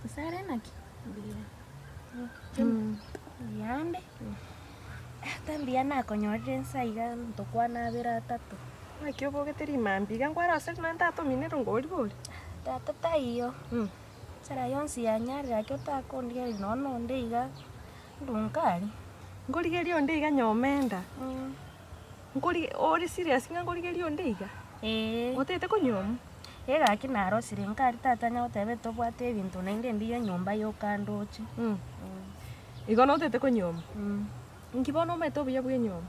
Sare naki. Yande. Tambia na konyorire nsaiga ntokwana bira tatu. Akio bogeteri mambiga ngwara ase nanta atominero ngori bori. Tata taiyo. Sara yonsi yanyarira kyo takondire nono ndeiga ndunkari. Ngorigerio ndeiga nyomenda. Ngori ori serious nga ngorigerio ndeiga. Otete konyomu. Ega kinaro sirinkari tata nyotebe tobwate ebintu nainde mbiyo nyumba yokandochi. Igo notete konyomu. Ngibona ometo buya bwe nyomu.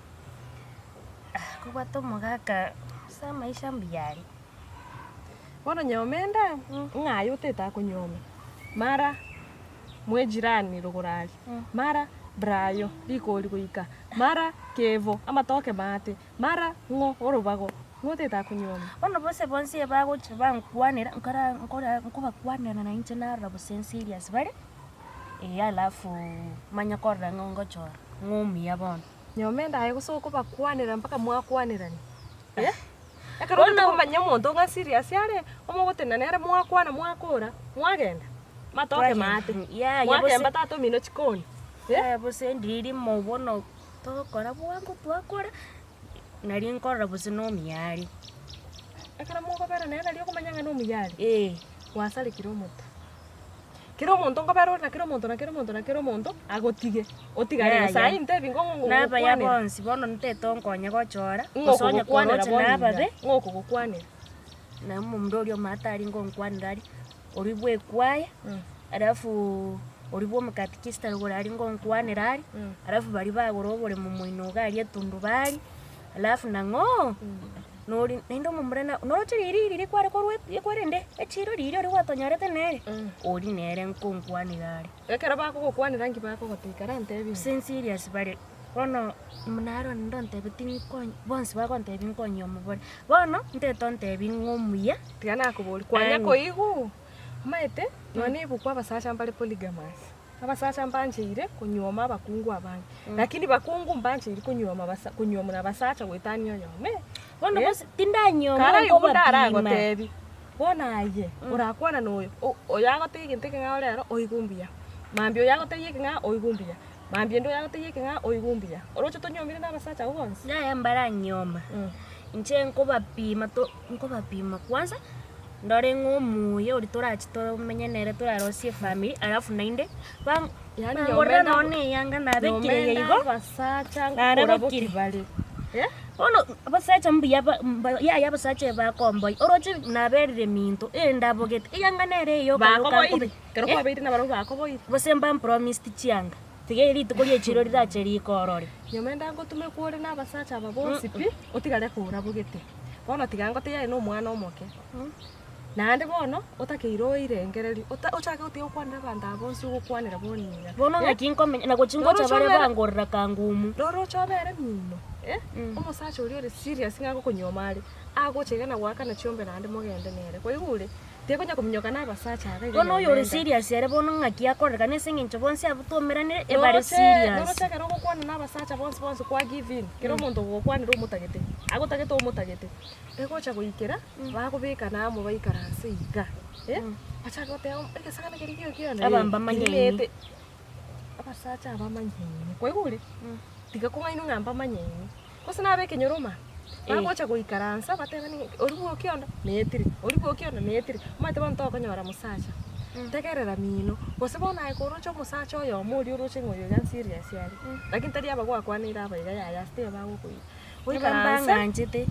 Kuba tomogaka sa maisha mbiyari. Bono nyomenda ngayo teta konyomu. Mara mwe jirani rugurari. Mara brayo likoli kuika. Mara kevo amatoke mate. Mara ngo orobago. Ngoteta konyomu. Bono bose bonsi ebago chibankwanira nkora nkubakwanira na inche narra busen serious bare. Alafu manya korra ngongochora. Ngumia bono. Nyomenda ayo soko bakwanira mpaka mwakwanira ni. Akarona kumanya muntu nga serious yare omogotena nere mwakwana mwakora mwagenda matoke mate mwakemba tato mino chikoni bose ndiri mobono tokora bwangu twakora nari nkora bose no miyari akara mogobera nere ali okumanya no miyari wasale kiro muntu ngobero na kiro muntu agotige otigare sai nte bingo naba ya bonsi bono nteto nkonye gochora osonya koroche naba be ngoko gokwanira na mumdorio matari ngonkwanira ari ori bwe kwaya alafu ori bwo mukatikista rugorari ngonkwanira ari alafu bari bagorobore mu muino gari etundu bari alafu nango nori nendo mumrena noroche riri kware korwe yekorende echiro riri ori watonyarete nere ori nere nkonkwanira ari ekera bako gokwanira ngi bako gotikara ntebi serious bare bono mnaro ndonte bitingi kon bonsi bako ntebi nkonyo mubore bono nteto ntebi ngomuya tigana akobori kwanya koigu maete none bukwa basasha mbale polygamous abasasha mbanjire kunyoma abakungu abange lakini bakungu mbanjire kunyoma na basacha gwetani nyome bono bose tindanyoma kara yubudara gotebi bona aye urakwana noyo oyagote ginteke nga rero oigumbia mambio yagote yikinga oigumbia mambio ndo yagote yikinga oigumbia orocho tonyomire na basacha ubonse ya mbara nyoma inche nkobapima kwanza ndore ngomuye uri torachi to menyenere torarosie family alafu nainde bang yani nyomenda none yanga nabekire yigo basacha ngorabokiri bali ono basacha mbiya ya basacha ba komboy orochi naberire minto ndabogete yanga nere yo bakoboyi kero kwa beire na baro bakoboyi bosemba promised chianga tigeri tukoye chiro riracheri korore nyomenda ngotume kuore na basacha babonsi pi otigare kura bogete bono tigangote yari no mwana omoke nande bono otakeiro irengereri ochake uti okwanira banda bonsi ugukwanira bonira bono ngakinko na kuchingo chabare bangorra kangumu roro chobere mino omusacha uri serious ngako kunyomari agochega na gwaka na chiombe nande mogende nere koigure tekonya kuminyoka na basacha aga bono yo serious yare bono ngaki akoreka nesingi ncho bonsi abutomeranire ebare serious roro chaka roko kwana na basacha bonsi kwa giving kiro muntu gukwanira umutagete agotagete umutagete egocha goikera bagobeka na amo baikarase iga achagote ekasagana kerigio kione abamba manyene abasacha abamanyene koigure tiga kungaino ngamba manyene kosana abeke nyoroma agocha goikaransa batebani oribuo kionda netiri mate banto konyora musacha tegerera mino bose bona ikorocho musacha oyo muri uroche ngoyo gan serious yari lakini tari abagwa kwanira abaiga ya ste bagokuyi oikaransa njete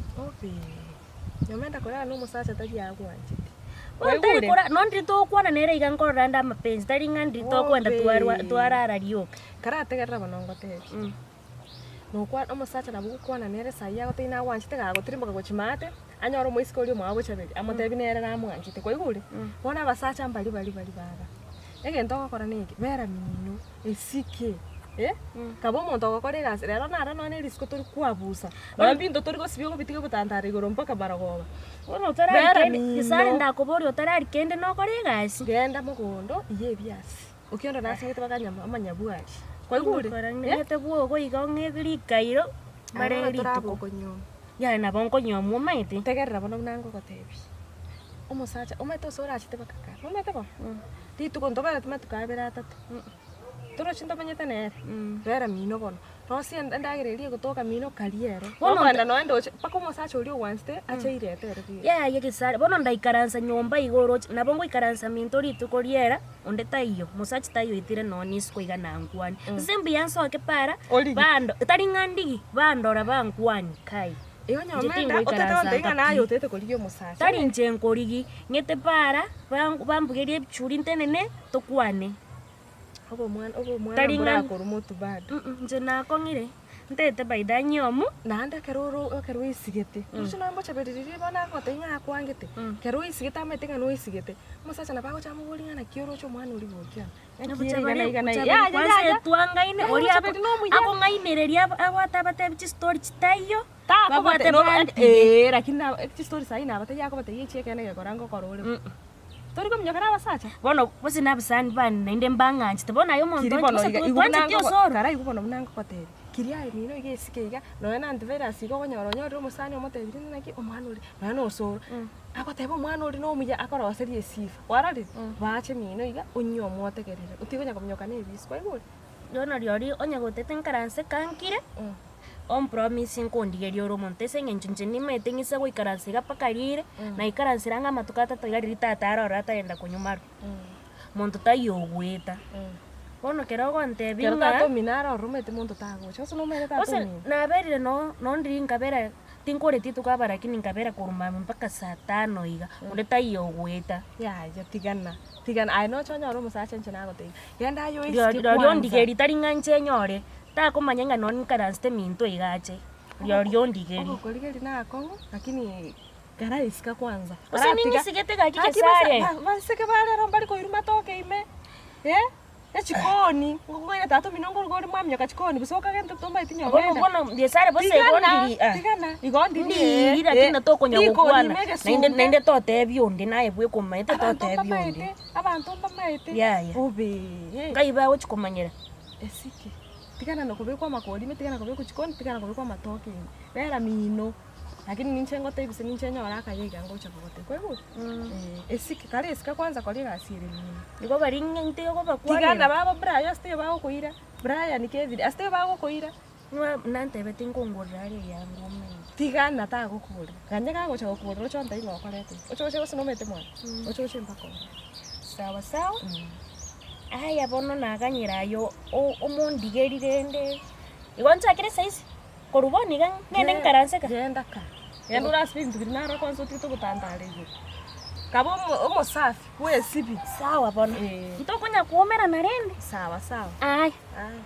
nyomenda kora no musacha tari agwanjite Wantari kora nondi to kwana nere iga nkora nda mapenzi tari ngandi to kwenda twarara rioka kara tegerera banongo teki no kwa omusacha nabugu kwana nere saya gotina wanjite ga gotirimba gochimate anyoro moisikori mwago chabeli amotebi nere na mwanjite koigure bona basacha mbali baga egento gokora niki bera mino esike kabo muntu gokorera rero nara none risiko turi kwabusa bambindo turi gosibyo bitike butandare igoro mpaka baragoba ono tarari isari ndakobori otarari kende no korega asi genda mugondo iye byasi ukionda nasingite baganyama amanyabwari koigure nete bwogo igongegiri kairo bare rito konyo ya na bonko nyomo maite tegerera bono nango gotebi omusacha ometo sora achite bakaka omete bo Rituko ntobere tumetukabera atatu. Toro chinto penyete nere. Bera mino bono. No si ndagererie gutoka mino kariero. Bono Bono no endo pako musacha uri Wednesday acha irete rigi. Ya gisare. Bono ndaikaransa nyomba igoro na bongo ikaransa minto rituko riera onde taiyo. Musacha taiyo itire no nisko igana ngwani. Sembi yanso ke para bando. Tari ngandigi bandora bangwani kai. Iyo nyomenda otetonde ingana ayo tete koligio musacha. Tari njenko rigi ngete para bambugerie churi ntenene tokwane. Obo mwana mbura korumotu bado. Nje nakongire. Ntete baida nyomu nanda keroro isigete. Ucho nambo chaberiri bana kote inga kwangete. Kero isigete ametenga no isigete. Musacha na bago chamugolinga na kioro cho mwana uri bokia. Ya tuangaine ori ako ngainereria agwata bichi story chitayo. Babate lakini na story saina abate yako bate yicheke na gekorango korole. Tori ko mnyakara basacha. Bono bosi nabisani bani nainde mbanganchi. Bona yo muntu twanjitio soro. Kara igubono munango kwateri. Kiria mino igesikeiga no na ndivera sigo konyoronyo musani omotebiri naki omwana uri. Mwana osoro. Akoteba omwana uri no muya akoroserie sifa. Warari bache mino iga onyo motegerere. Utigonya komnyoka ne biswa igure. Yona riori onya gotete nkaranse kankire. On promising kondigeria oro montese ngenchunche nimete ngise goikaranse gapakarire na ikaransiranga matukata tagariri tatara orata enda kunyumaru. Monto tayogweta. Bono kerogo ntebinga. Tato minara orumete monto tago. Choso no mere tato. Na berire no ndringa bera tinkore titu kabara kini nkabera kuruma mpaka saa 5 iga. Onde tayogweta. Ya tigana. Ai no chonya oro musacha nchena gote. Yanda yo isi. Rio ndigeri taringa nchenyore. Tako manyanga non karanste minto igache. Rio ndigeri. Koligeri na Kongo lakini gara isika kwanza. Ose nini sigete gakike sare. Baseke bale rombali ko iruma toke ime. Chikoni. Ngongoira tato minongo gori mwamya kachikoni. Bisoka gento tomba itinyo. Bono yesare bose gondiri. Tigana. Igondiri. Ira kina toko nyagokwana. Nainde tote bionde naye bwe komaite tote bionde. Abantu mbamaite. Ya. Obe. Ngaiba wo chikomanyera. Esike. Tigana no kubekwa makoli, tigana kubekwa chikoni, tigana kubekwa matoke. Bera mino. Lakini ninchengo tebise ninchenyo araka yiga ngocha bote. Kwa hivyo esike kale esika kwanza kali gasire mino. Niko bari nginte ko bakwa. Tigana baba Brian ste baba koira. Brian Kevin aste baba koira. Nante bete ngongorare yangu mwe. Tigana ta gukura. Ganye gagocha gukura ocho ntai ngokorete. Ocho no mete mwana. Ocho mpako. Sawa sawa. Aya bono naganyirayo omondigerire nde. Igoncha kire size. Koruboni gan ngene nkaranse ka. Genda ka. Yendo la spin tukinara kwanza tito kutandale hiyo. Kabo omo safi we sibi. Sawa bono. Ntokonya kuomera na rende. Sawa. Ai. Ai.